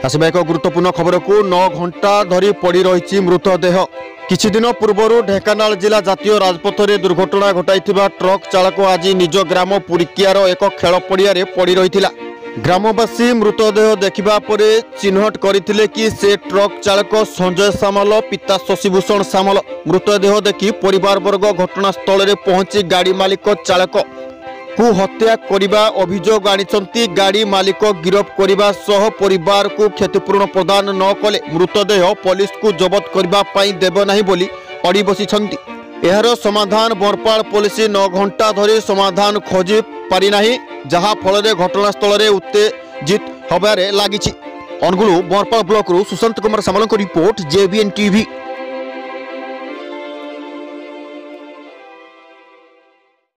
आसवा एक गुरुत्वपूर्ण खबर को 9 घंटा धरी पड़ी रही मृतदेह। किछि दिन पूर्व ढेंकानाल जिला जातीय राजपथ में दुर्घटना घटाई ट्रक चालक आज निज ग्राम पुरिकियार एक खेल पड़िया पड़ी रही। ग्रामवासी मृतदेह देखा पर चिन्हट करथिले कि से ट्रक चालक संजय सामल पिता शशिभूषण सामल। मृतदेह देखि परिवार वर्ग घटनास्थल में पहुंची गाड़ी मालिक चालक को हत्या करने अभियोग आनिछंती। गाड़ी मालिक गिरफ करने सह परिवार को क्षतिपूरण प्रदान न कले मृतदेह पुलिस को जबत करने देव नहीं बोली अड़ी बसिछंती। एहार समाधान बरपाल पुलिस 9 घंटा धरी समाधान खोजी पारि नाही, जहा फल घटनास्थल में उत्तेजित होबारे लागिछि। अनुगुल बरपाल ब्लॉक सुशांत कुमार सामल रिपोर्ट JBN TV।